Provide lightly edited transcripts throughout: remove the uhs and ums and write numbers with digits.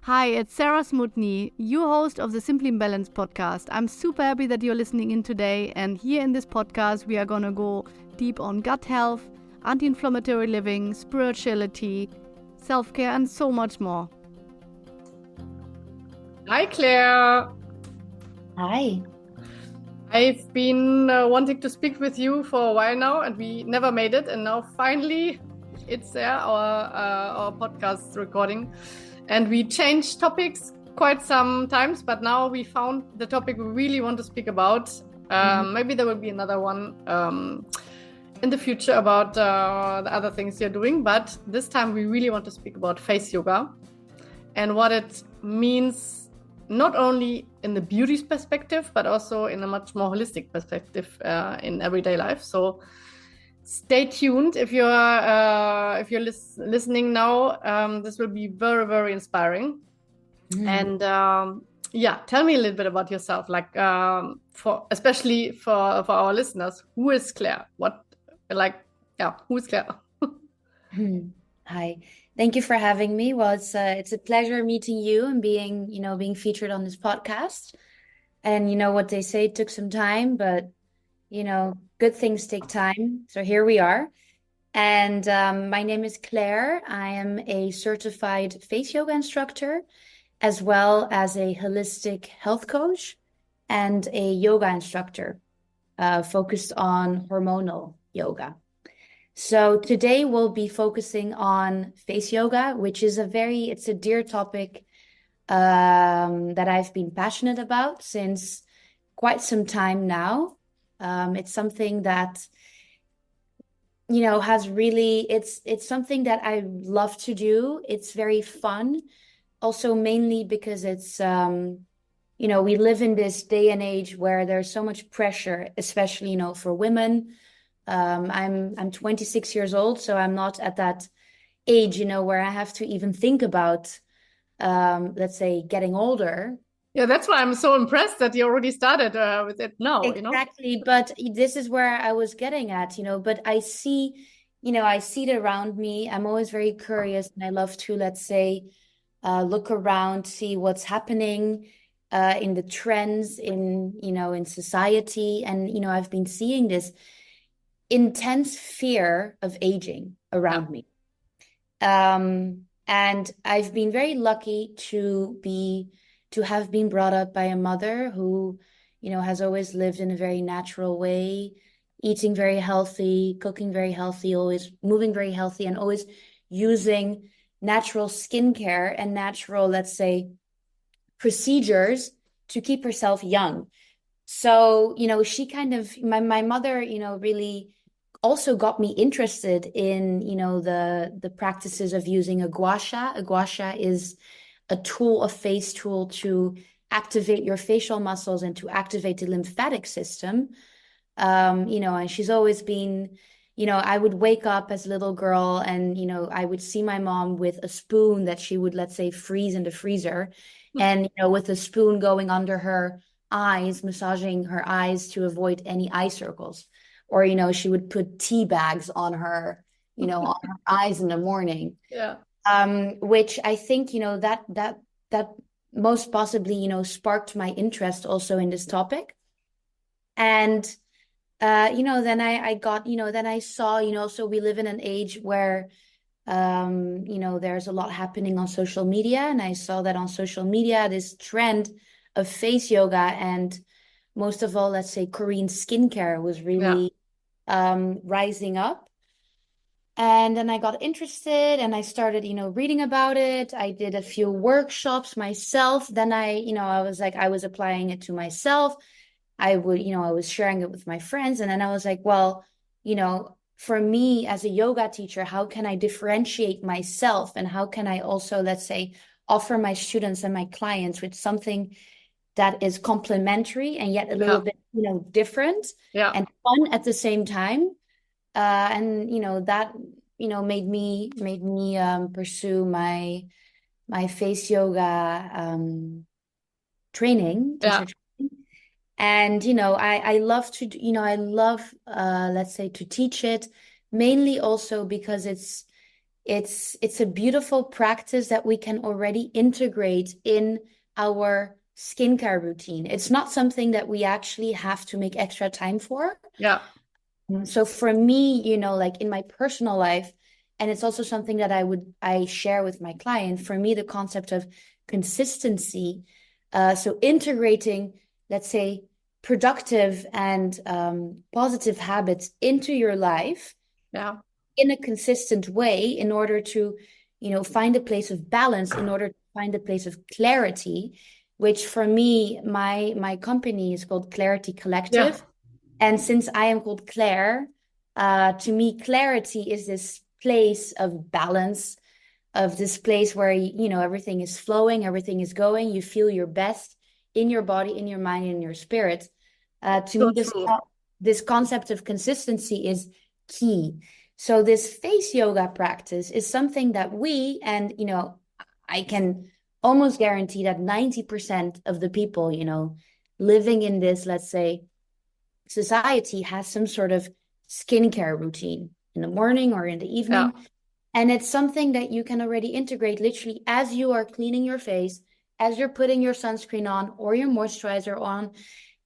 Hi, it's Sarah SMUTNY, your host of the Simply Balanced podcast. I'm super happy that you're listening in today. And here in this podcast, we are going to go deep on gut health, anti-inflammatory living, spirituality, self-care, and so much more. Hi, Claire. Hi. I've been wanting to speak with you for a while now, and we never made it. And now finally, it's there, our podcast recording. And we changed topics quite some times, but now we found the topic we really want to speak about. Maybe there will be another one in the future about the other things you're doing. But this time we really want to speak about face yoga and what it means, not only in the beauty perspective, but also in a much more holistic perspective in everyday life. So stay tuned if you're listening now. This will be very, very inspiring. And tell me a little bit about yourself, like especially for our listeners. Who is Claire? Who is Claire? Hi. Thank you for having me. Well, it's a pleasure meeting you and being featured on this podcast. And you know what they say, it took some time, but good things take time. So here we are. And my name is Claire. I am a certified face yoga instructor, as well as a holistic health coach and a yoga instructor focused on hormonal yoga. So today we'll be focusing on face yoga, which is it's a dear topic that I've been passionate about since quite some time now. It's something that, has really, it's something that I love to do. It's very fun. Also, mainly because it's, we live in this day and age where there's so much pressure, especially, for women. I'm 26 years old, so I'm not at that age, where I have to even think about, let's say, getting older. Yeah, that's why I'm so impressed that you already started with it now. Exactly, but this is where I was getting at, but I see it around me. I'm always very curious, and I love to, let's say, look around, see what's happening in the trends in society. And, I've been seeing this intense fear of aging around me. And I've been very lucky to have been brought up by a mother who, has always lived in a very natural way, eating very healthy, cooking very healthy, always moving very healthy, and always using natural skincare and natural, let's say, procedures to keep herself young. So, she kind of, my mother, really also got me interested in, the practices of using a gua sha. A gua sha is a face tool to activate your facial muscles and to activate the lymphatic system. And she's always been, I would wake up as a little girl and, I would see my mom with a spoon that she would, let's say, freeze in the freezer. And, with a spoon going under her eyes, massaging her eyes to avoid any eye circles. Or, she would put tea bags on her, on her eyes in the morning. Yeah. Which I think, that most possibly, sparked my interest also in this topic. And, then then I saw, so we live in an age where, there's a lot happening on social media. And I saw that on social media, this trend of face yoga and most of all, let's say, Korean skincare was really rising up. And then I got interested and I started, reading about it. I did a few workshops myself. Then I was applying it to myself. I was sharing it with my friends. And then I was like, well, for me as a yoga teacher, how can I differentiate myself? And how can I also, let's say, offer my students and my clients with something that is complementary and yet a little bit, different and fun at the same time. And that made me pursue my face yoga training, teacher training. And I love to let's say, to teach it, mainly also because it's it's a beautiful practice that we can already integrate in our skincare routine. It's not something that we actually have to make extra time for. Yeah. So for me, like in my personal life, and it's also something that I share with my client, for me, the concept of consistency, so integrating, let's say, productive and positive habits into your life Yeah. in a consistent way in order to, find a place of balance, in order to find a place of clarity, which for me, my company is called Clarity Yeah. Collective. And since I am called Claire, to me, clarity is this place of balance, of this place where, everything is flowing, everything is going, you feel your best in your body, in your mind, in your spirit. To So me, true. this concept of consistency is key. So this face yoga practice is something that and, I can almost guarantee that 90% of the people, living in this, let's say, society has some sort of skincare routine in the morning or in the Yeah. evening. And it's something that you can already integrate literally as you are cleaning your face, as you're putting your sunscreen on or your moisturizer on.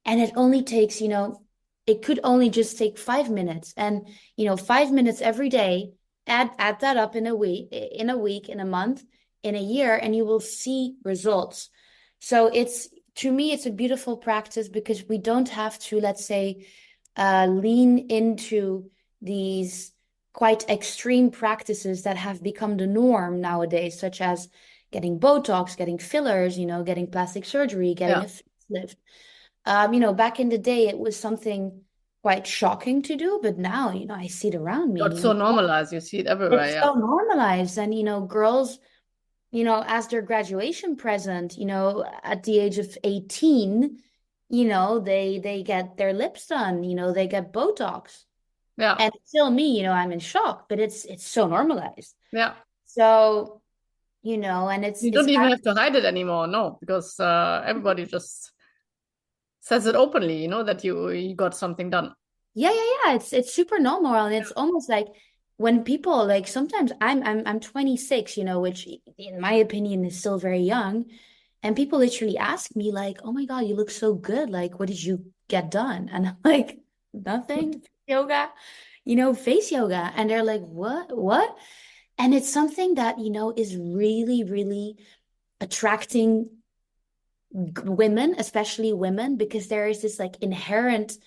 And it only takes, it could only just take 5 minutes. And, 5 minutes every day, add that up in a week, in a month, in a year, and you will see results. So to me, it's a beautiful practice because we don't have to, let's say, lean into these quite extreme practices that have become the norm nowadays, such as getting Botox, getting fillers, getting plastic surgery, getting Yeah. a facelift. Back in the day, it was something quite shocking to do, but now, I see it around me. Got so normalized. You see it everywhere. It's Yeah. so normalized. And, girls, as their graduation present, at the age of 18, they get their lips done, they get Botox. Yeah. And still me, I'm in shock, but it's so normalized. Yeah. So, and You it's don't even have to hide it anymore, no, because everybody just says it openly, that you got something done. yeah. It's super normal. And it's almost like when people like sometimes I'm 26, which in my opinion is still very young. And people literally ask me like, oh my God, you look so good. Like, what did you get done? And I'm like, nothing, yoga, face yoga. And they're like, what? And it's something that, is really, really attracting women, especially women, because there is this like inherent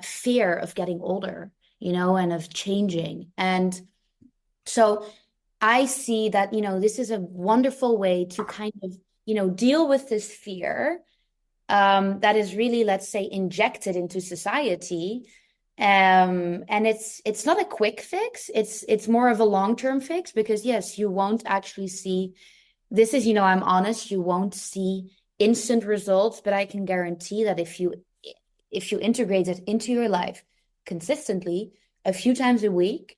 fear of getting older, and of changing. And so I see that, this is a wonderful way to kind of, deal with this fear that is really, let's say, injected into society. And it's not a quick fix. It's more of a long-term fix because yes, you won't actually see this is, I'm honest, you won't see instant results, but I can guarantee that if you integrate it into your life consistently a few times a week,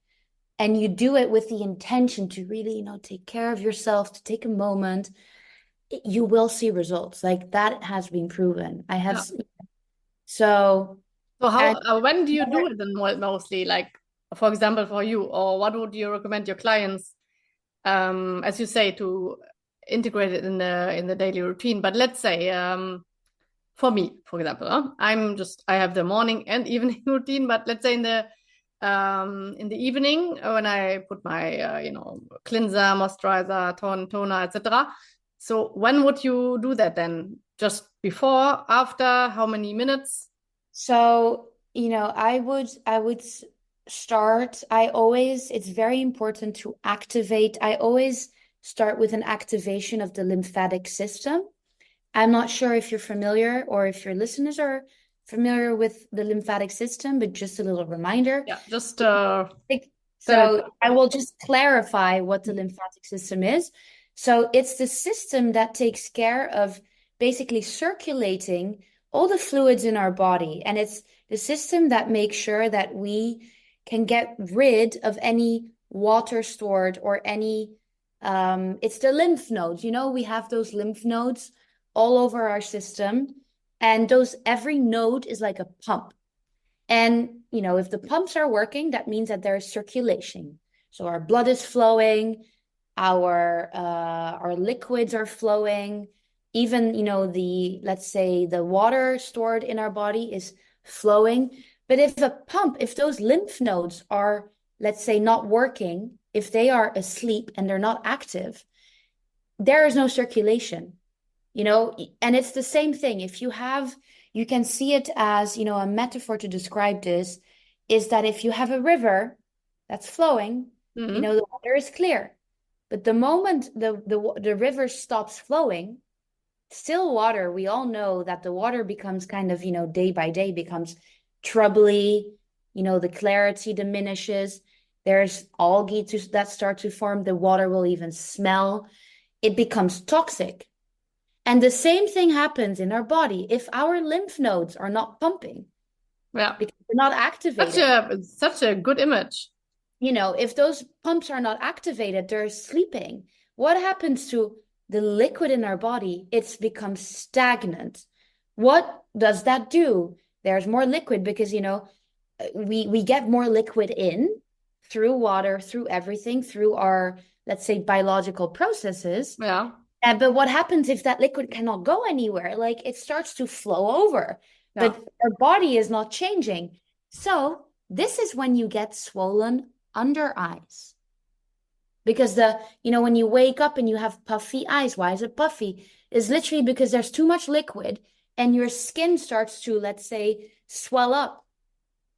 and you do it with the intention to really, take care of yourself, to take a moment, you will see results. Like that has been proven. I have Yeah. so So how and when do you do it then mostly? Like, for example, for you, or what would you recommend your clients, as you say, to integrate it in the daily routine? But let's say, for me, for example, I have the morning and evening routine, but let's say in the evening when I put my cleanser, moisturizer, toner, etc. So when would you do that then? Just before, after, how many minutes? so I would start. It's very important to activate. I always start with an activation of the lymphatic system. I'm not sure if you're familiar or if your listeners are familiar with the lymphatic system, but just a little reminder. Yeah, just tell it. So I will just clarify what the lymphatic system is. So it's the system that takes care of basically circulating all the fluids in our body. And it's the system that makes sure that we can get rid of any water stored or any, it's the lymph nodes. We have those lymph nodes all over our system. And every node is like a pump. And, if the pumps are working, that means that there is circulation. So our blood is flowing, our liquids are flowing, even, let's say the water stored in our body is flowing. But if those lymph nodes are, let's say, not working, if they are asleep and they're not active, there is no circulation, and it's the same thing. You can see it as, a metaphor to describe this is that if you have a river that's flowing, the water is clear. But the moment the river stops flowing, still water, we all know that the water becomes kind of, day by day becomes troubly, the clarity diminishes. There's algae that start to form. The water will even smell. It becomes toxic. And the same thing happens in our body. If our lymph nodes are not pumping, because they're not activated. Such a good image. If those pumps are not activated, they're sleeping. What happens to the liquid in our body? It's become stagnant. What does that do? There's more liquid because, we get more liquid in through water, through everything, through our, let's say, biological processes. Yeah. But what happens if that liquid cannot go anywhere? Like it starts to flow over, but our body is not changing. So this is when you get swollen under eyes. Because when you wake up and you have puffy eyes, why is it puffy? It's literally because there's too much liquid and your skin starts to, let's say, swell up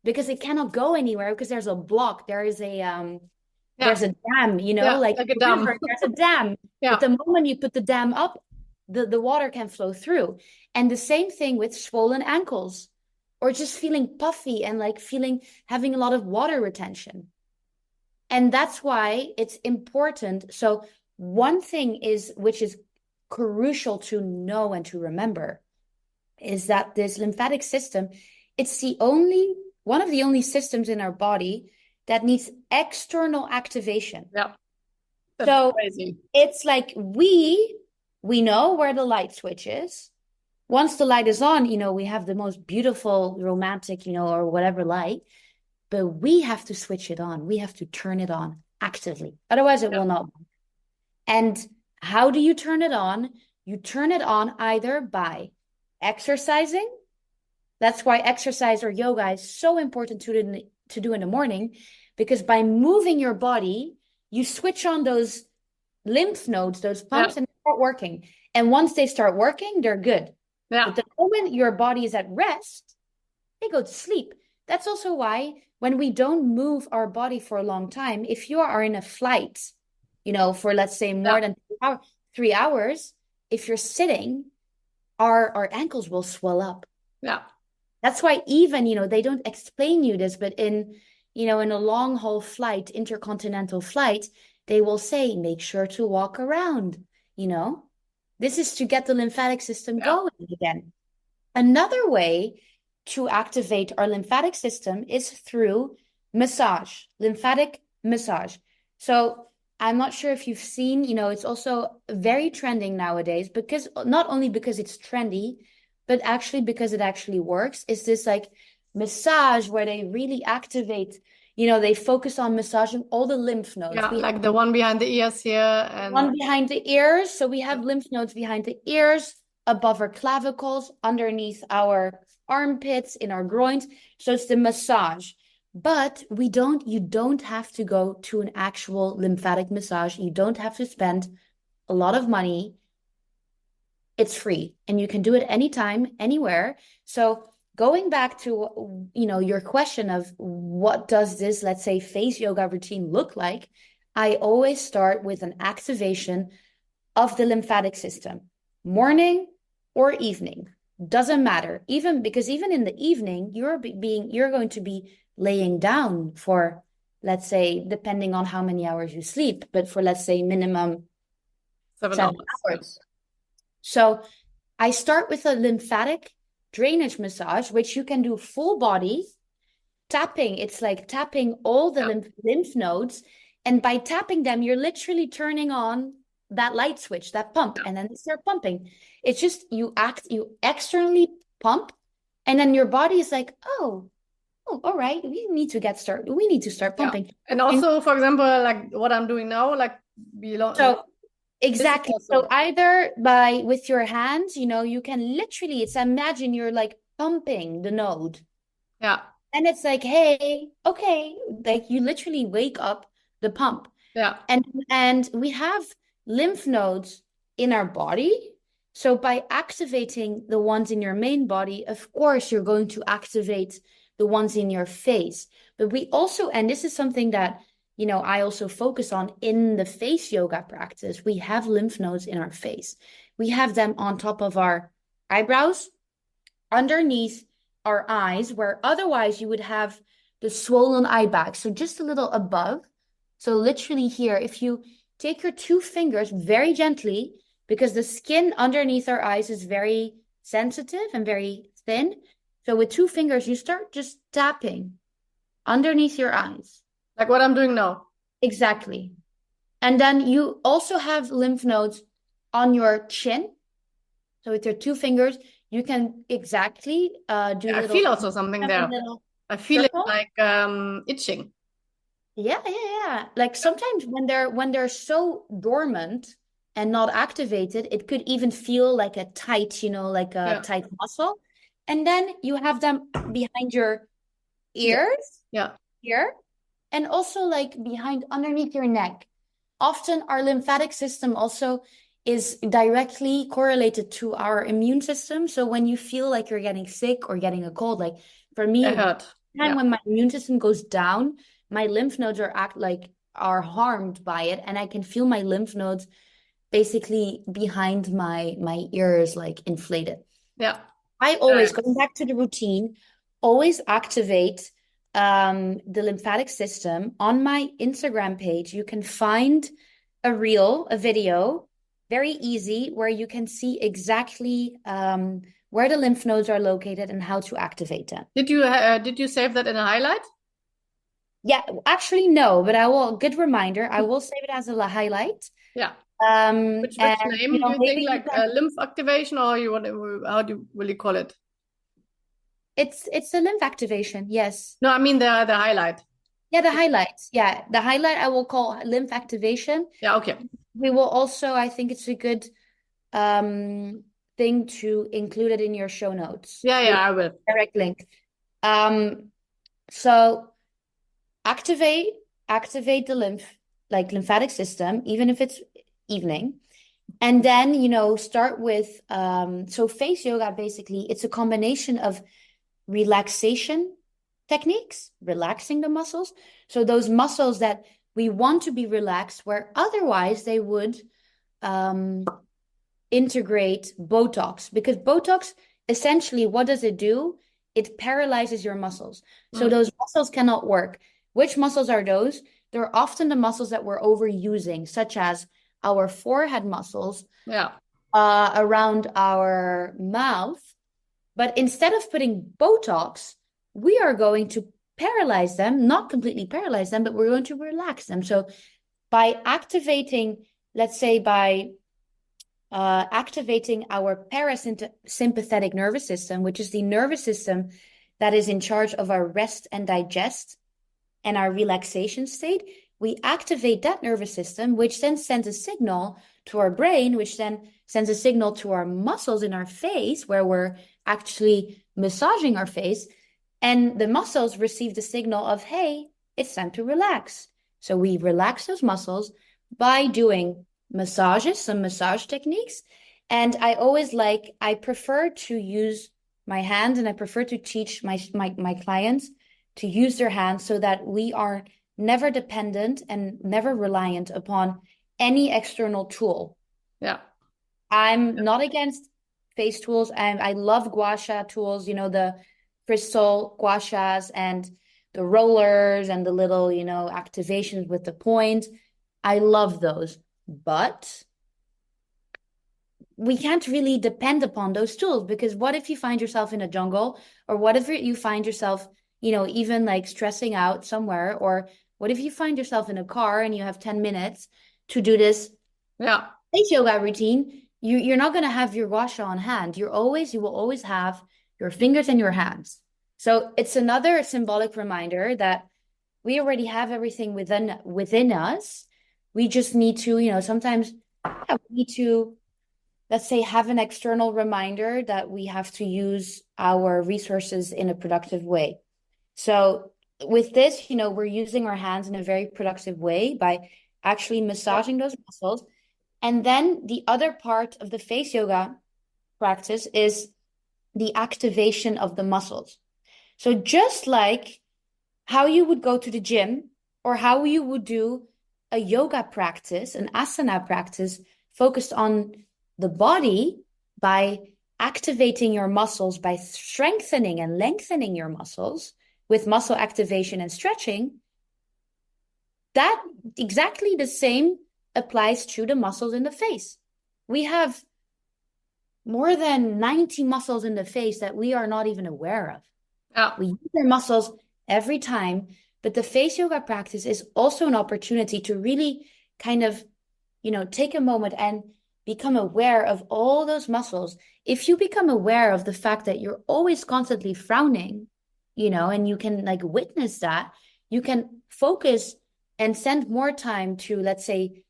because it cannot go anywhere because there's a block. There's a dam, like a dam. There's a dam. But the moment you put the dam up, the water can flow through. And the same thing with swollen ankles or just feeling puffy and like having a lot of water retention. And that's why it's important. So one thing which is crucial to know and to remember is that this lymphatic system, it's one of the only systems in our body that needs external activation. Yeah. That's crazy. It's like we know where the light switch is. Once the light is on, we have the most beautiful, romantic, or whatever light. But we have to switch it on. We have to turn it on actively. Otherwise, it will not work. And how do you turn it on? You turn it on either by exercising. That's why exercise or yoga is so important to do in the morning, because by moving your body, you switch on those lymph nodes, those pumps, and they start working. And once they start working, they're good. Yeah. But the moment your body is at rest, they go to sleep. That's also why when we don't move our body for a long time, if you are in a flight, for let's say more than 3 hours, if you're sitting, our ankles will swell up. Yeah. That's why even, they don't explain you this, but in a long haul flight, intercontinental flight, they will say, make sure to walk around, This is to get the lymphatic system going again. Another way to activate our lymphatic system is through massage, lymphatic massage. So I'm not sure if you've seen, it's also very trending nowadays, because not only because it's trendy, but actually because it actually works. Is this like massage where they really activate, they focus on massaging all the lymph nodes. Yeah, like the one behind the ears here. And one behind the ears. So we have lymph nodes behind the ears, above our clavicles, underneath our armpits, in our groins. So it's the massage. But you don't have to go to an actual lymphatic massage. You don't have to spend a lot of money. It's free and you can do it anytime, anywhere. So going back to, your question of what does this, let's say, face yoga routine look like? I always start with an activation of the lymphatic system, morning or evening, doesn't matter. Even in the evening, you're going to be laying down for, let's say, depending on how many hours you sleep, but for, let's say, minimum 7 hours. So I start with a lymphatic drainage massage, which you can do full body, tapping. It's like tapping all the lymph nodes. And by tapping them, you're literally turning on that light switch, that pump, and then they start pumping. It's just you externally pump, and then your body is like, oh, oh, all right, we need to get started. We need to start Yeah. pumping. And also, for example, like what I'm doing now, like So exactly. also, So either with your hands, you can literally, it's imagine you're like pumping the node. yeah, And it's like, hey, okay, like you literally wake up the pump. yeah, And we have lymph nodes in our body. So by activating the ones in your main body, of course, you're going to activate the ones in your face. But we also, and this is something that, I also focus on in the face yoga practice, we have lymph nodes in our face. We have them on top of our eyebrows, underneath our eyes, where otherwise you would have the swollen eye bag. So just a little above. So literally here, if you take your two fingers very gently, because the skin underneath our eyes is very sensitive and very thin. So with two fingers, you start just tapping underneath your eyes. like what I'm doing now. Exactly. And then you also have lymph nodes on your chin. So with your two fingers, you can exactly do I feel also something there. I feel circle. it like itching. Yeah. Like sometimes when they're so dormant and not activated, it could even feel like a tight, like a tight muscle. And then you have them behind your ears, here, and also like behind underneath your neck. Often our lymphatic system also is directly correlated to our immune system. So when you feel like you're getting sick or getting a cold, like for me, when my immune system goes down, my lymph nodes are harmed by it, and I can feel my lymph nodes basically behind my ears like inflated. Yeah. I always, going back to the routine, always activate the lymphatic system. On my Instagram page, you can find a video, very easy, where you can see exactly where the lymph nodes are located and how to activate them. Did you save that in a highlight? Yeah, actually, no, but good reminder. I will save it as a highlight. Yeah. Which name do you think, like lymph activation, or will you call it? It's a lymph activation, yes. No, I mean the highlight. Yeah, the highlights. Yeah, the highlight I will call lymph activation. Yeah, okay. We will also, I think it's a good thing to include it in your show notes. Yeah, I will. Direct link. So activate the lymphatic system, even if it's evening. And then, start with, so face yoga, basically, it's a combination of relaxation techniques, relaxing the muscles. So those muscles that we want to be relaxed, where otherwise they would integrate Botox. Because Botox, essentially, what does it do? It paralyzes your muscles. So those muscles cannot work. Which muscles are those? They're often the muscles that we're overusing, such as our forehead muscles, around our mouth. But instead of putting Botox, we are going to paralyze them, not completely paralyze them, but we're going to relax them. So by activating, let's say activating our parasympathetic nervous system, which is the nervous system that is in charge of our rest and digest and our relaxation state, we activate that nervous system, which then sends a signal to our brain, which then sends a signal to our muscles in our face, where we're actually massaging our face. And the muscles receive the signal of, hey, it's time to relax. So we relax those muscles by doing massages, some massage techniques. And I prefer to use my hands, and I prefer to teach my clients to use their hands, so that we are never dependent and never reliant upon any external tool. Yeah. I'm not against face tools, and I love gua sha tools, the crystal gua shas and the rollers and the little, activations with the point. I love those, but we can't really depend upon those tools, because what if you find yourself in a jungle, or what if you find yourself, even like stressing out somewhere, or what if you find yourself in a car and you have 10 minutes to do this face yoga routine? You're not going to have your gua sha on hand. You will always have your fingers and your hands. So it's another symbolic reminder that we already have everything within us. We just need to, sometimes we need to, let's say, have an external reminder that we have to use our resources in a productive way. So with this, we're using our hands in a very productive way by actually massaging those muscles. And then the other part of the face yoga practice is the activation of the muscles. So just like how you would go to the gym or how you would do a yoga practice, an asana practice focused on the body by activating your muscles, by strengthening and lengthening your muscles with muscle activation and stretching, that exactly the same applies to the muscles in the face. We have more than 90 muscles in the face that we are not even aware of. Yeah. We use our muscles every time, but the face yoga practice is also an opportunity to really kind of, take a moment and become aware of all those muscles. If you become aware of the fact that you're always constantly frowning, and you can like witness that, you can focus and spend more time to, let's say,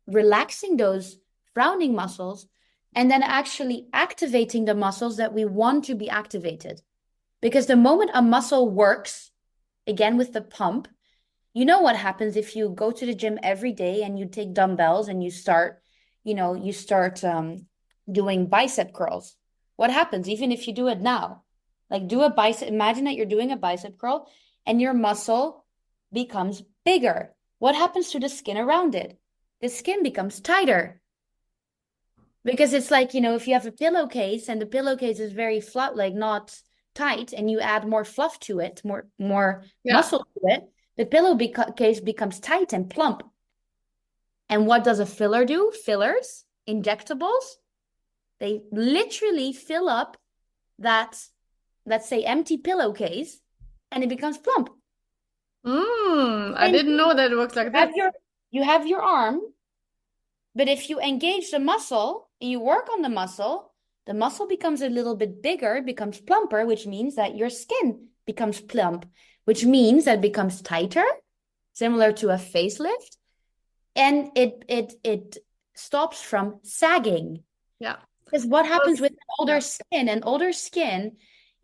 relaxing those frowning muscles and then actually activating the muscles that we want to be activated. Because the moment a muscle works, again with the pump, you know what happens if you go to the gym every day and you take dumbbells and you start doing bicep curls. What happens even if you do it now? Like do a bicep, imagine that you're doing a bicep curl and your muscle becomes bigger. What happens to the skin around it? The skin becomes tighter. Because it's like, if you have a pillowcase and the pillowcase is very flat, like not tight, and you add more fluff to it, more muscle to it, the pillowcase becomes tight and plump. And what does a filler do? Fillers, injectables, they literally fill up that, let's say, empty pillowcase, and it becomes plump. I didn't know that it works like that. You have your arm, but if you engage the muscle, you work on the muscle becomes a little bit bigger, becomes plumper, which means that your skin becomes plump, which means that it becomes tighter, similar to a facelift, and it stops from sagging. Yeah. Because what happens with older skin,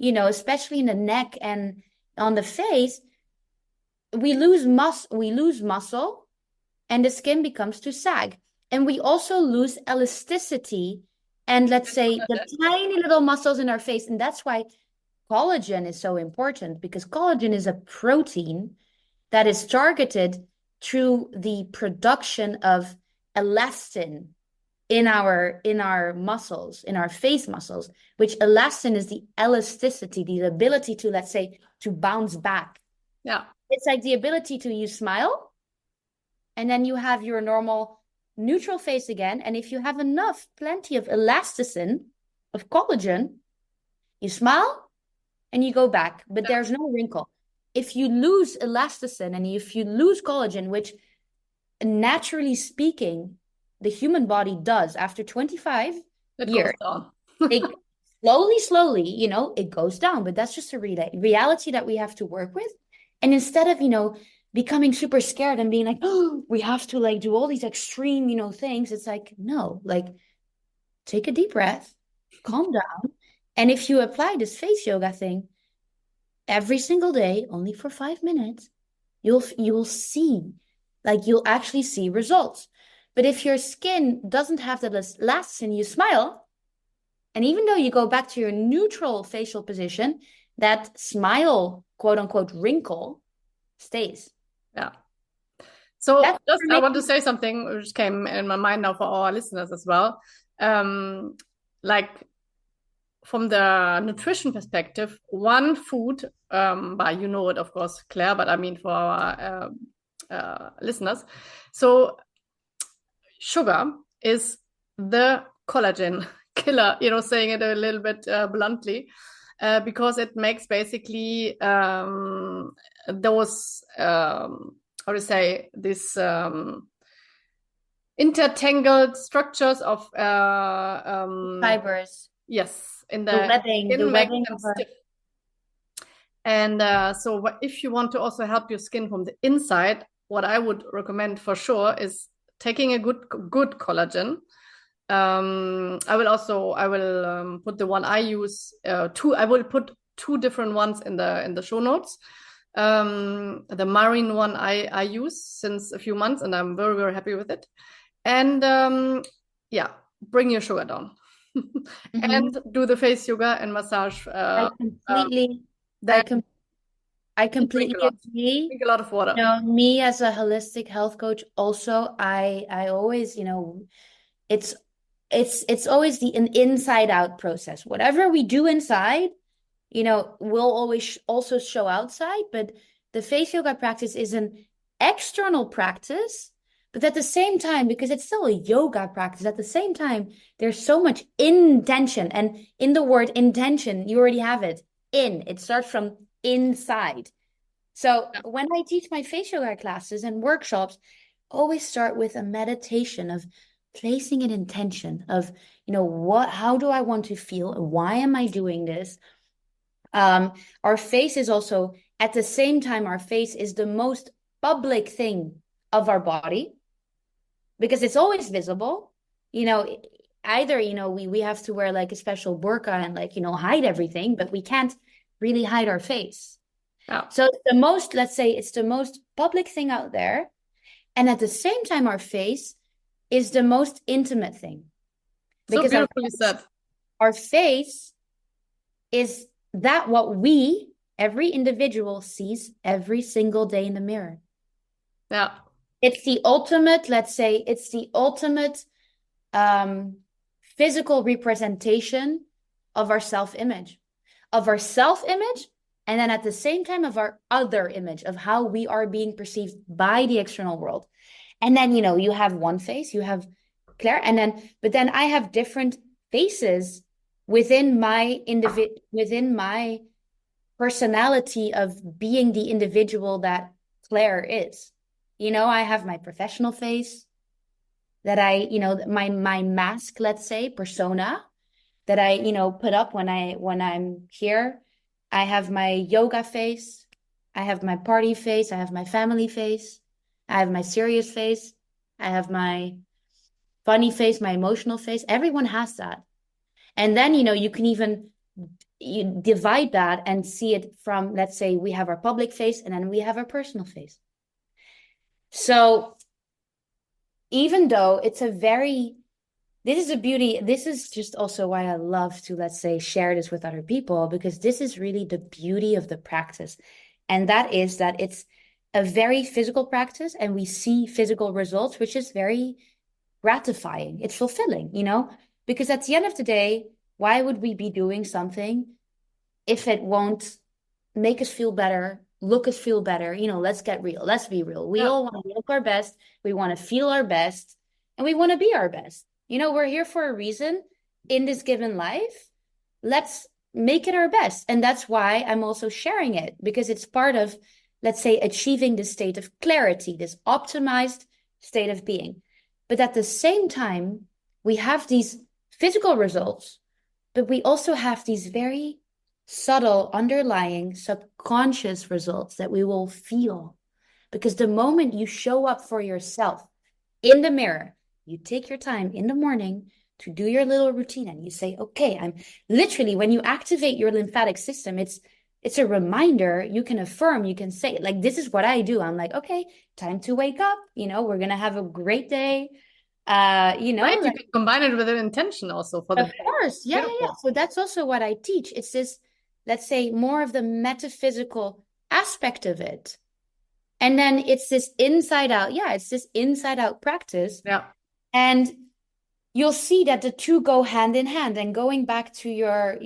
especially in the neck and on the face, we lose muscle and the skin becomes to sag. And we also lose elasticity and, let's say, the tiny little muscles in our face. And that's why collagen is so important, because collagen is a protein that is targeted through the production of elastin in our muscles, in our face muscles, which elastin is the elasticity, the ability to, let's say, to bounce back. Yeah. It's like the ability to, you smile and then you have your normal neutral face again. And if you have plenty of elasticin, of collagen, you smile and you go back, but there's no wrinkle. If you lose elasticin and if you lose collagen, which naturally speaking, the human body does after 25 years, it slowly, it goes down, but that's just a reality that we have to work with. And instead of, becoming super scared and being like, oh, we have to like do all these extreme, things. It's like, no, like take a deep breath, calm down. And if you apply this face yoga thing every single day, only for 5 minutes, you'll see, like you'll actually see results. But if your skin doesn't have the elastin, you smile. And even though you go back to your neutral facial position, that smile, quote unquote, wrinkle stays. Yeah. So I want to say something which came in my mind now for our listeners as well. Like from the nutrition perspective, one food, but you know it, of course, Claire, but I mean for our listeners. So sugar is the collagen killer, saying it a little bit bluntly, because it makes basically those, how to say, this intertangled structures of fibers. Yes, in the webbing skin, make them stiff. And so if you want to also help your skin from the inside, what I would recommend for sure is taking a good collagen. I will put the one I use. I will put two different ones in the show notes. The marine one I use since a few months, and I'm very, very happy with it. And bring your sugar down. And do the face yoga and massage. I completely agree. Drink a lot of water. You know, me as a holistic health coach, also, I always, you know, it's always an inside out process. Whatever we do inside, you know, will always also show outside. But the face yoga practice is an external practice, but at the same time, because it's still a yoga practice, at the same time, there's so much intention. And in the word intention, you already have it. It starts from inside. So when I teach my face yoga classes and workshops, always start with a meditation of placing an intention of, you know, how do I want to feel? Why am I doing this? Our face is also, at the same time, our face is the most public thing of our body because it's always visible. You know, either, you know, we have to wear like a special burqa and like, you know, hide everything, but we can't really hide our face. Yeah. So let's say it's the most public thing out there. And at the same time, our face is the most intimate thing. Because so beautifully said. Our face is what every individual sees every single day in the mirror. Yeah. It's the ultimate, let's say, physical representation of our self-image. And then at the same time of our other image of how we are being perceived by the external world. And then, you know, you have one face, you have Claire, but then I have different faces within my personality of being the individual that Claire is. You know, I have my professional face that my mask, let's say, persona that I, you know, put up when I'm here. I have my yoga face. I have my party face. I have my family face. I have my serious face. I have my funny face, my emotional face. Everyone has that. And then, you know, you can divide that and see it from, let's say we have our public face and then we have our personal face. So even though this is a beauty, this is just also why I love to, let's say, share this with other people, because this is really the beauty of the practice. And that is that it's a very physical practice and we see physical results, which is very gratifying. It's fulfilling, you know, because at the end of the day, why would we be doing something if it won't make us feel better, look us feel better? You know, let's get real. Let's be real. We all want to look our best. We want to feel our best and we want to be our best. You know, we're here for a reason in this given life. Let's make it our best. And that's why I'm also sharing it, because it's part of, let's say, achieving this state of clarity, this optimized state of being. But at the same time, we have these physical results, but we also have these very subtle, underlying, subconscious results that we will feel. Because the moment you show up for yourself in the mirror, you take your time in the morning to do your little routine and you say, okay, I'm literally, when you activate your lymphatic system, it's a reminder. You can affirm, you can say, like, this is what I do. I'm like, okay, time to wake up. You know, we're going to have a great day. You know, right? You can combine it with an intention also for the day. Of course. Yeah. So that's also what I teach. It's this, let's say, more of the metaphysical aspect of it. And then it's this inside out. Yeah. It's this inside out practice. Yeah. And you'll see that the two go hand in hand. And going back to your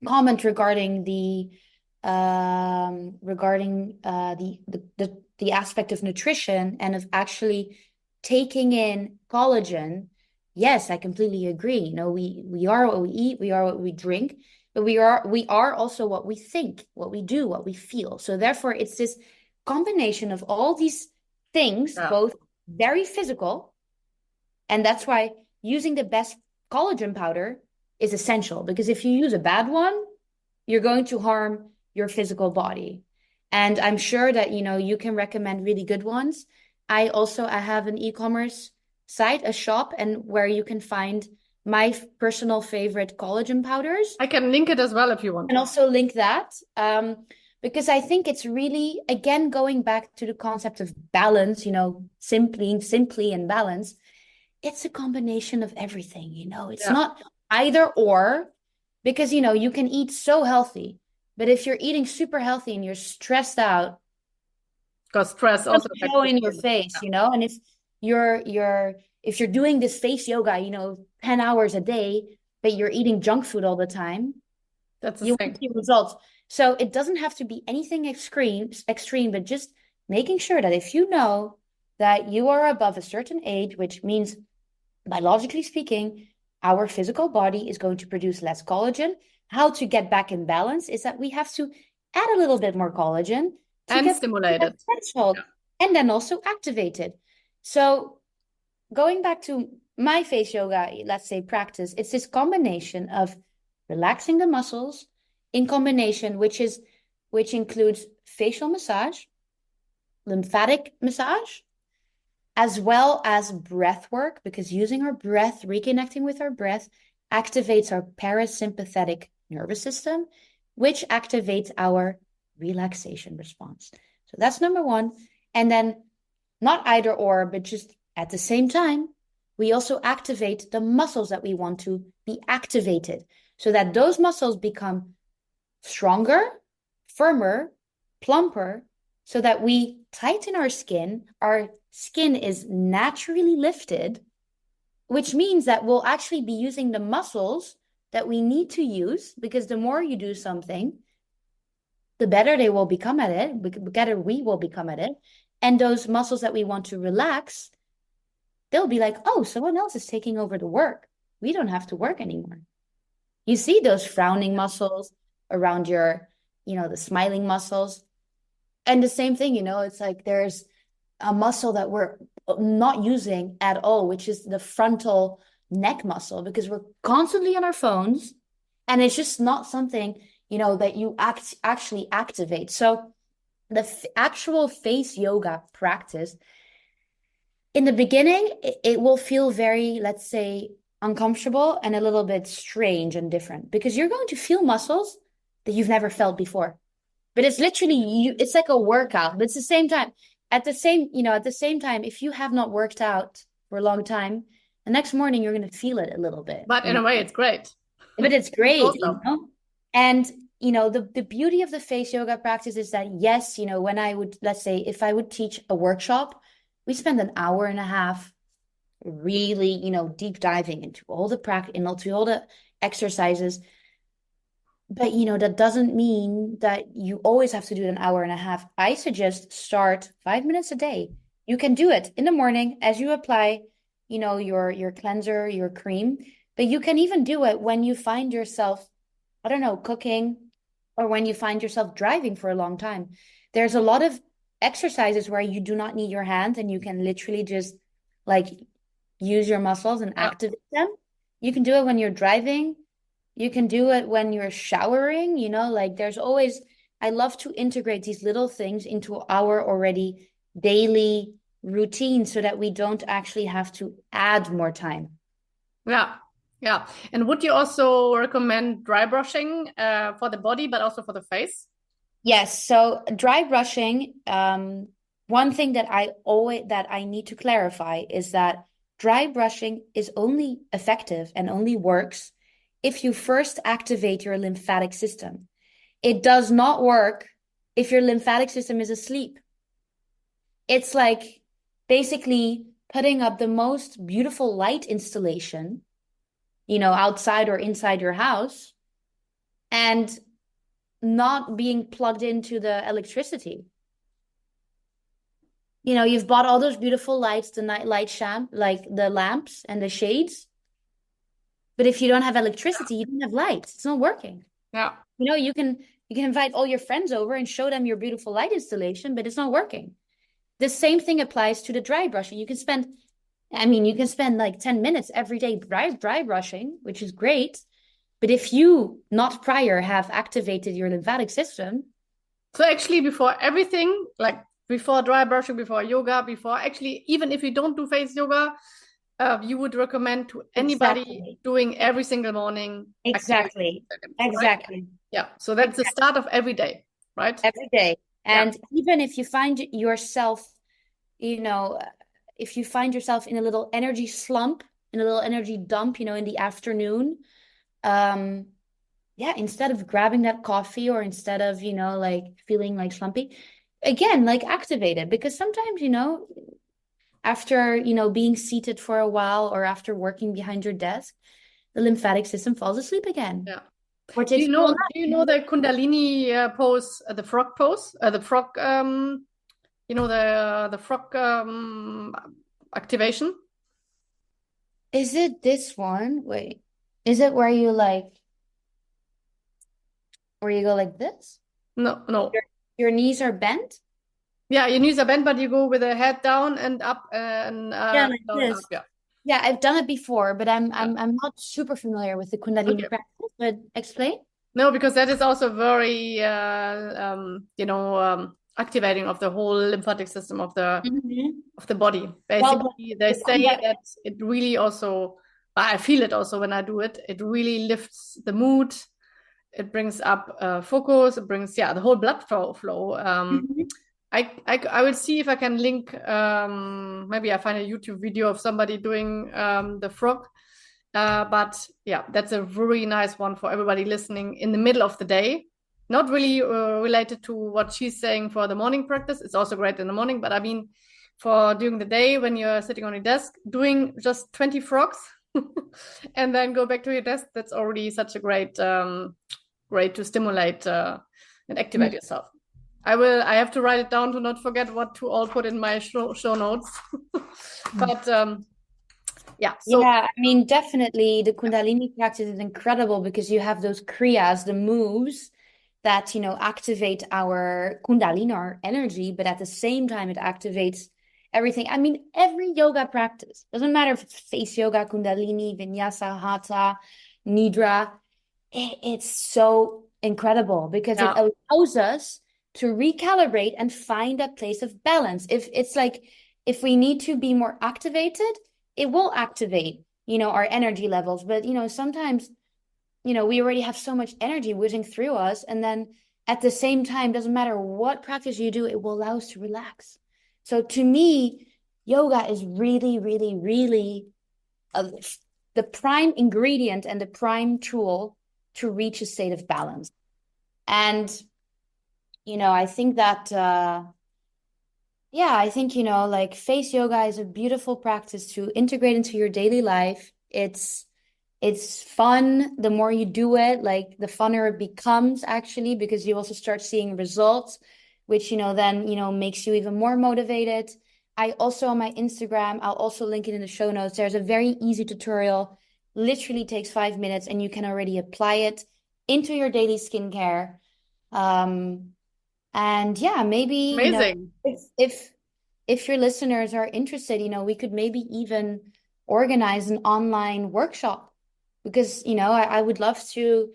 comment regarding the aspect of nutrition and of actually taking in collagen, yes, I completely agree. You know, we are what we eat, we are what we drink, but we are also what we think, what we do, what we feel. So therefore, it's this combination of all these things, both very physical, and that's why using the best collagen powder is essential, because if you use a bad one, you're going to harm your physical body. And I'm sure that, you can recommend really good ones. I have an e-commerce site, a shop, and where you can find my personal favorite collagen powders. I can link it as well if you want. And also link that. Because I think it's really, again, going back to the concept of balance, simply and balance. It's a combination of everything, it's not either or, because, you can eat so healthy, but if you're eating super healthy and you're stressed out, because stress also show in your face, and if you're doing this face yoga, 10 hours a day, but you're eating junk food all the time, that's the you thing. won't see results. So it doesn't have to be anything extreme, but just making sure that if you know that you are above a certain age, which means biologically speaking, our physical body is going to produce less collagen. How to get back in balance is that we have to add a little bit more collagen to and get stimulate it. threshold, and then also activate it. So going back to my face yoga, let's say practice, it's this combination of relaxing the muscles in combination, which includes facial massage, lymphatic massage, as well as breath work, because using our breath, reconnecting with our breath, activates our parasympathetic nervous system, which activates our relaxation response. So that's number one. And then not either or, but just at the same time, we also activate the muscles that we want to be activated so that those muscles become stronger, firmer, plumper, so that we tighten our skin. Our skin is naturally lifted, which means that we'll actually be using the muscles that we need to use, because the more you do something, the better they will become at it, the better we will become at it. And those muscles that we want to relax, they'll be like, oh, someone else is taking over the work. We don't have to work anymore. You see those frowning muscles around your, the smiling muscles. And the same thing, it's like there's a muscle that we're not using at all, which is the frontal neck muscle, because we're constantly on our phones and it's just not something, that you actually activate. So the actual face yoga practice, in the beginning, it will feel very, let's say, uncomfortable and a little bit strange and different, because you're going to feel muscles that you've never felt before. But it's literally it's like a workout. But it's the same time. At the same time, if you have not worked out for a long time, the next morning you're going to feel it a little bit. But in a way, it's great. But it's great, awesome. And the beauty of the face yoga practice is that, yes, when I would, let's say, if I would teach a workshop, we spend an hour and a half really, deep diving into all the into all the exercises. But, that doesn't mean that you always have to do an hour and a half. I suggest start 5 minutes a day. You can do it in the morning as you apply, your cleanser, your cream. But you can even do it when you find yourself, I don't know, cooking, or when you find yourself driving for a long time. There's a lot of exercises where you do not need your hands and you can literally just use your muscles and activate them. You can do it when you're driving. You can do it when you're showering, there's always, I love to integrate these little things into our already daily routine so that we don't actually have to add more time. Yeah. Yeah. And would you also recommend dry brushing for the body, but also for the face? Yes. So dry brushing, one thing that I need to clarify is that dry brushing is only effective and only works if you first activate your lymphatic system. It does not work if your lymphatic system is asleep. It's like basically putting up the most beautiful light installation, outside or inside your house, and not being plugged into the electricity. You've bought all those beautiful lights, the night light like the lamps and the shades. But if you don't have electricity, you don't have lights. It's not working. Yeah. You can invite all your friends over and show them your beautiful light installation, but it's not working. The same thing applies to the dry brushing. You can spend like 10 minutes every day dry brushing, which is great. But if you not prior have activated your lymphatic system, so actually before everything, like before dry brushing, before yoga, before actually, even if you don't do face yoga, you would recommend to anybody exactly, doing every single morning exactly, activation, right? exactly, Yeah. So that's the start of every day, right? every day. Yeah. And even if you find yourself, you know, if you find yourself in a little energy slump, in a little energy dump, in the afternoon, um, yeah, instead of grabbing that coffee or instead of, like feeling like slumpy, again, like activate it because sometimes, after, being seated for a while or after working behind your desk, the lymphatic system falls asleep again. Yeah. Or takes a little nap. Do you know the Kundalini pose, the frog pose, the frog, the frog activation? Is it this one? Wait, is it where you go like this? No, no. Your knees are bent? Yeah, your knees are bent, but you go with the head down and up and Yeah, like down, this. up. Yeah. Yeah, I've done it before, but I'm Yeah. I'm I'm not super familiar with the Kundalini Okay. practice. But explain. No, because that is also very, activating of the whole lymphatic system of the body. Well, Basically, they the say Kundalini, that it really also, I feel it also when I do it. It really lifts the mood. It brings up focus. It brings, the whole blood flow. I will see if I can link. Maybe I find a YouTube video of somebody doing the frog. But yeah, that's a very nice one for everybody listening in the middle of the day. Not really related to what she's saying for the morning practice. It's also great in the morning, but I mean, for during the day when you're sitting on your desk, doing just 20 frogs and then go back to your desk, that's already such a great to stimulate and activate yourself. I have to write it down to not forget what to all put in my show notes. But yeah. So yeah, I mean, definitely the Kundalini practice is incredible because you have those kriyas, the moves that, activate our Kundalini, our energy, but at the same time, it activates everything. I mean, every yoga practice, doesn't matter if it's face yoga, Kundalini, Vinyasa, Hatha, Nidra, it's so incredible because it allows us to recalibrate and find a place of balance. If we need to be more activated, it will activate, our energy levels. But, sometimes, we already have so much energy whizzing through us. And then at the same time, doesn't matter what practice you do, it will allow us to relax. So to me, yoga is really, really, really the prime ingredient and the prime tool to reach a state of balance. And, I think that, I think, like face yoga is a beautiful practice to integrate into your daily life. It's fun. The more you do it, like the funner it becomes actually, because you also start seeing results, which, then, makes you even more motivated. I also on my Instagram, I'll also link it in the show notes. There's a very easy tutorial, literally takes 5 minutes and you can already apply it into your daily skincare. And yeah, maybe, amazing. if your listeners are interested, we could maybe even organize an online workshop because, I would love to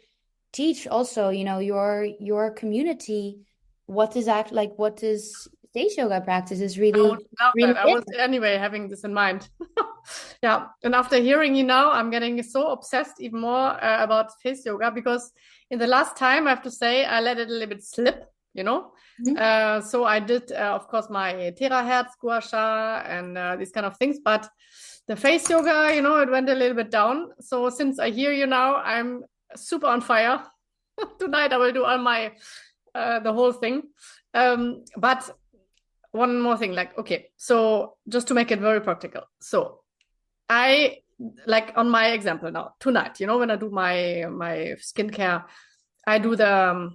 teach also, your community what is face yoga practice is really, I would love really that. I was anyway having this in mind. Yeah. And after hearing you now, I'm getting so obsessed even more about face yoga because in the last time, I have to say, I let it a little bit slip, So I did, of course, my Terahertz, Gua Sha, and these kind of things. But the face yoga, it went a little bit down. So since I hear you now, I'm super on fire. Tonight I will do all my the whole thing. But one more thing, okay, so just to make it very practical. So I like on my example now tonight, when I do my skincare, I do the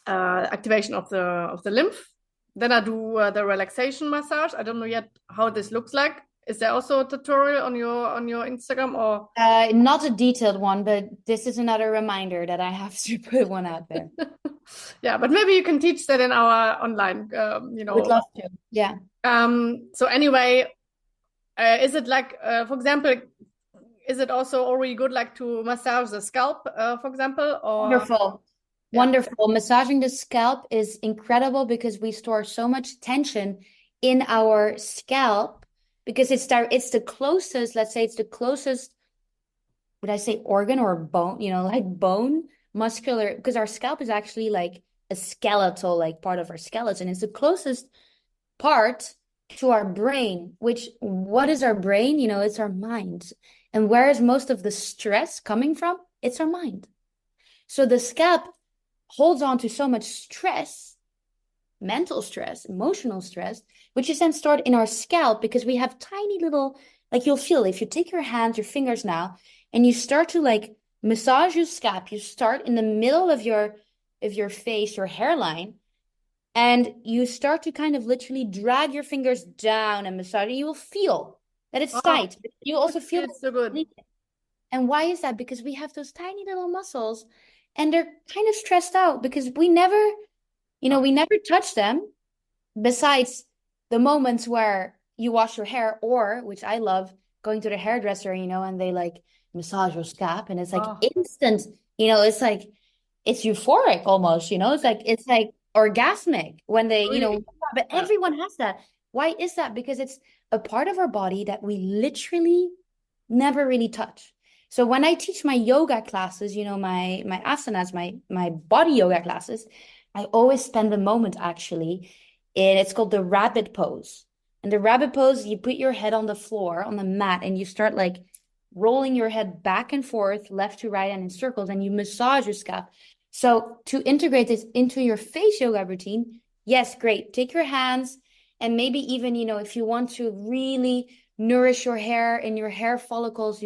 activation of the lymph. Then I do the relaxation massage. I don't know yet how this looks like. Is there also a tutorial on your Instagram or? Not a detailed one, but this is another reminder that I have to put one out there. Yeah, but maybe you can teach that in our online. Would love to. Yeah. So anyway, is it like, for example, is it also already good, like to massage the scalp, for example? Or Wonderful. yeah. Wonderful. Massaging the scalp is incredible because we store so much tension in our scalp because it's the closest, let's say it's the closest, would I say organ or bone, like bone, muscular, because our scalp is actually like a skeletal, like part of our skeleton. It's the closest part to our brain, which what is our brain? It's our mind. And where is most of the stress coming from? It's our mind. So the scalp holds on to so much stress, mental stress, emotional stress, which is then stored in our scalp because we have tiny little, like you'll feel if you take your hands, your fingers now, and you start to like massage your scalp, you start in the middle of your face, your hairline, and you start to kind of literally drag your fingers down and massage it. You will feel that it's tight, but you also feel It's so good. and why is that? Because we have those tiny little muscles and they're kind of stressed out because we never touch them besides the moments where you wash your hair or, which I love, going to the hairdresser, and they like massage your scalp and it's like instant, it's like, it's euphoric almost, it's like orgasmic when they, Really? but everyone has that. Why is that? Because it's a part of our body that we literally never really touch. So when I teach my yoga classes, my asanas, my body yoga classes, I always spend a moment actually, and it's called the rabbit pose. And the rabbit pose, you put your head on the floor, on the mat, and you start like rolling your head back and forth, left to right, and in circles, and you massage your scalp. So to integrate this into your face yoga routine, yes, great. Take your hands and maybe even, if you want to really nourish your hair and your hair follicles,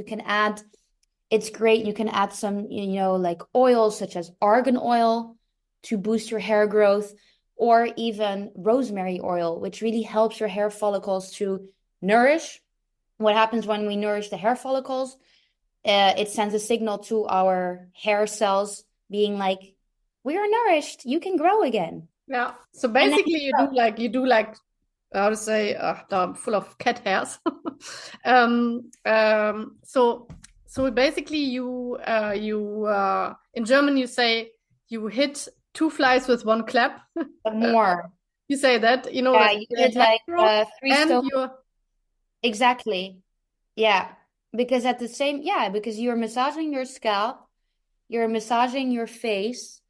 it's great. You can add some, like oils such as argan oil to boost your hair growth, or even rosemary oil, which really helps your hair follicles to nourish. What happens when we nourish the hair follicles? It sends a signal to our hair cells being like, we are nourished, you can grow again. Yeah. So basically you do like how to say I'm full of cat hairs. So basically you in German you say you hit two flies with one clap. More. You say that, Yeah, like you the hit hair like growth three and stones. your Exactly. Yeah. Because because you're massaging your scalp, you're massaging your face.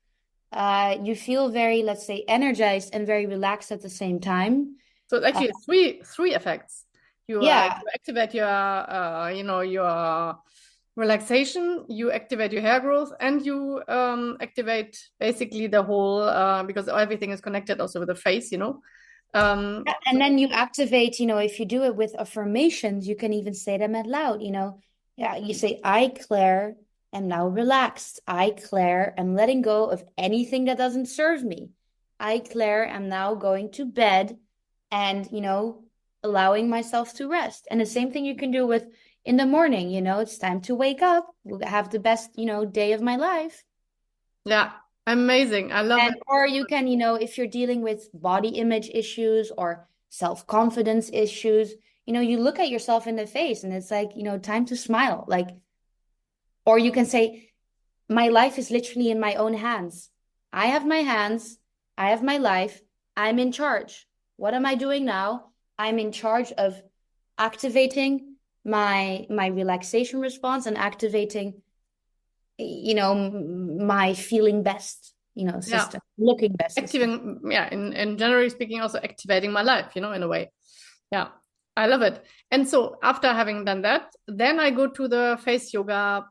You feel very, let's say, energized and very relaxed at the same time. so it's Uh, actually three effects. yeah. You activate your your relaxation, you activate your hair growth, and you activate basically the whole because everything is connected also with the face, And then you activate, if you do it with affirmations, you can even say them out loud, Yeah, you say, I, Claire, am now relaxed. I, Claire, am letting go of anything that doesn't serve me. I, Claire, am now going to bed and, allowing myself to rest. And the same thing you can do with in the morning, it's time to wake up. We'll have the best, day of my life. yeah, amazing. I love it. Or you can, if you're dealing with body image issues or self-confidence issues, you look at yourself in the face and it's like, time to smile. Like, or you can say, my life is literally in my own hands. I have my hands. I have my life. I'm in charge. What am I doing now? I'm in charge of activating my relaxation response and activating, my feeling best, Yeah, system, looking best system. activating, yeah, in generally speaking, also activating my life, in a way. Yeah, I love it. And so after having done that, then I go to the face yoga,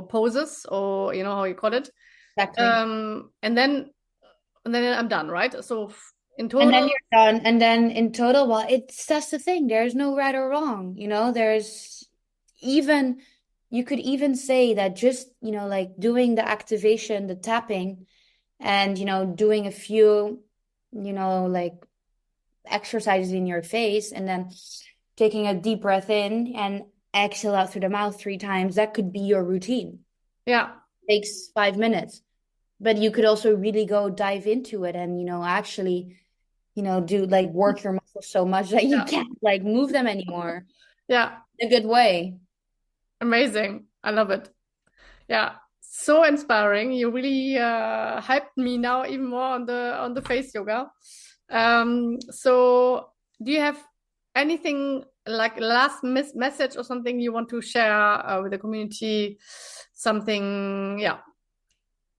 poses, or how you call it. Exactly. And then I'm done, right? So in And then total, you're done. And then in total, well, that's the thing. There's no right or wrong. There's even, you could even say that just, like doing the activation, the tapping, and, doing a few, like exercises in your face, and then taking a deep breath in and exhale out through the mouth 3 times, that could be your routine. yeah. Takes 5 minutes. But you could also really go dive into it and, actually, do like work your muscles so much that you Yeah. can't like move them anymore Yeah. in a good way. Amazing. I love it. Yeah, so inspiring. You really hyped me now even more on the face yoga. So do you have anything like last message or something you want to share with the community? Something, yeah,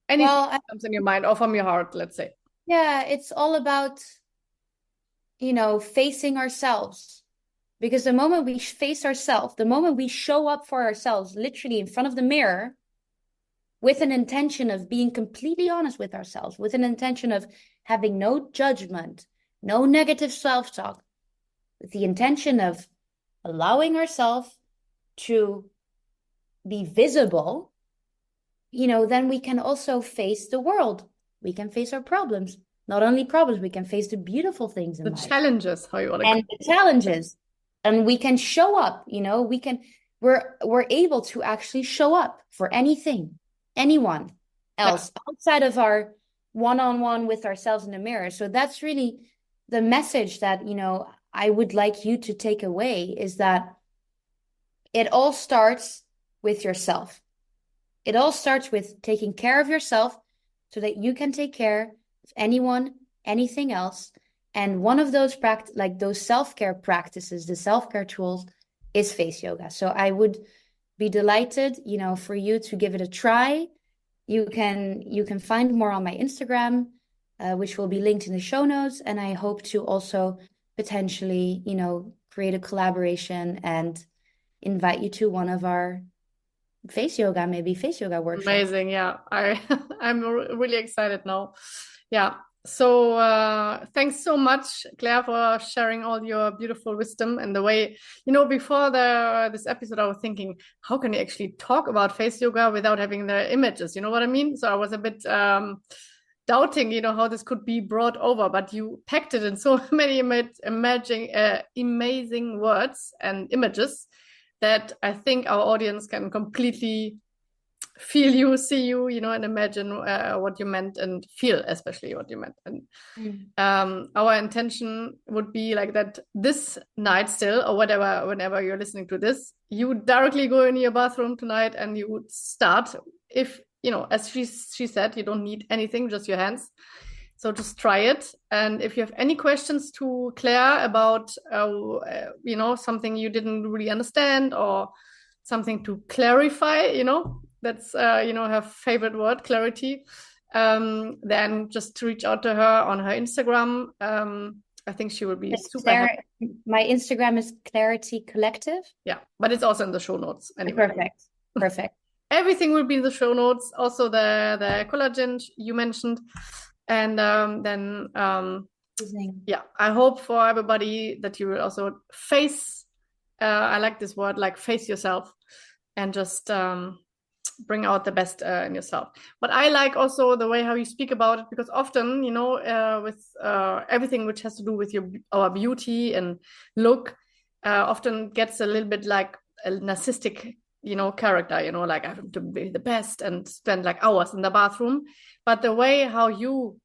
anything Well, that comes in your mind or from your heart, let's say. yeah, it's all about, facing ourselves. Because the moment we face ourselves, the moment we show up for ourselves, literally in front of the mirror, with an intention of being completely honest with ourselves, with an intention of having no judgment, no negative self-talk, with the intention of allowing ourselves to be visible, then we can also face the world. We can face our problems. Not only problems, we can face the beautiful things in The life. challenges, how you want to And the challenges. And we can show up, we're able to actually show up for anything, anyone else outside of our one-on-one with ourselves in the mirror. So that's really the message that, I would like you to take away, is that it all starts with yourself. It all starts with taking care of yourself so that you can take care of anyone, anything else. And one of those those self-care practices, the self-care tools, is face yoga. So I would be delighted, for you to give it a try. You can find more on my Instagram, which will be linked in the show notes. And I hope to also potentially, create a collaboration and invite you to one of our face yoga workshops. Amazing. Yeah, I'm really excited now. Yeah. So thanks so much, Claire, for sharing all your beautiful wisdom and the way, before this episode, I was thinking, how can you actually talk about face yoga without having the images? You know what I mean? So I was a bit doubting, how this could be brought over, but you packed it in so many amazing words and images that I think our audience can completely feel you, see you, and imagine what you meant, and feel especially what you meant. And our intention would be like that this night still, or whatever, whenever you're listening to this, you would directly go in your bathroom tonight and you would start. If, as she said, you don't need anything, just your hands. So just try it. And if you have any questions to Claire about, something you didn't really understand, or something to clarify, that's, her favorite word, clarity, then just reach out to her on her Instagram. I think she will be super happy. My Instagram is Clarity Collective. Yeah, but it's also in the show notes. Anyway. Perfect. Everything will be in the show notes. Also the collagen you mentioned. And then, I hope for everybody that you will also face, I like this word, like face yourself, and just bring out the best in yourself. But I like also the way how you speak about it, because often, with everything which has to do with our beauty and look, often gets a little bit like a narcissistic, character, like I have to be the best and spend like hours in the bathroom. But the way how you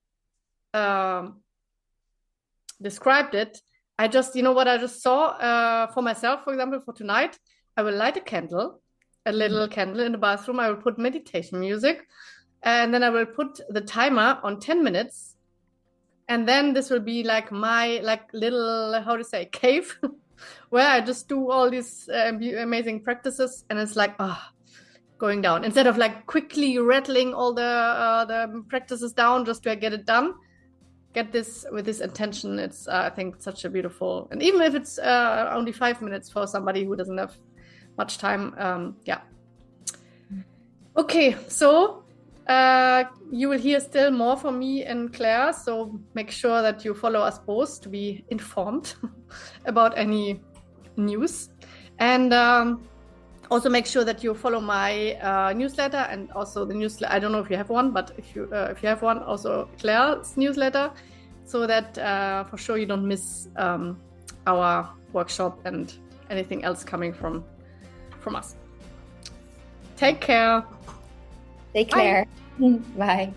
described it, I just, what I just saw for myself, for example, for tonight, I will light a little candle in the bathroom. I will put meditation music, and then I will put the timer on 10 minutes. And then this will be like my little, how to say, cave, where I just do all these amazing practices. And it's like, going down, instead of like quickly rattling all the practices down just to get it done. Get this with this intention. It's I think such a beautiful, and even if it's only 5 minutes for somebody who doesn't have much time, okay, so you will hear still more from me and Claire, so make sure that you follow us both to be informed about any news. And also make sure that you follow my newsletter, and also the newsletter. I don't know if you have one, but if you have one, also Claire's newsletter, so that for sure you don't miss our workshop and anything else coming from us. Take care. Take care. Bye.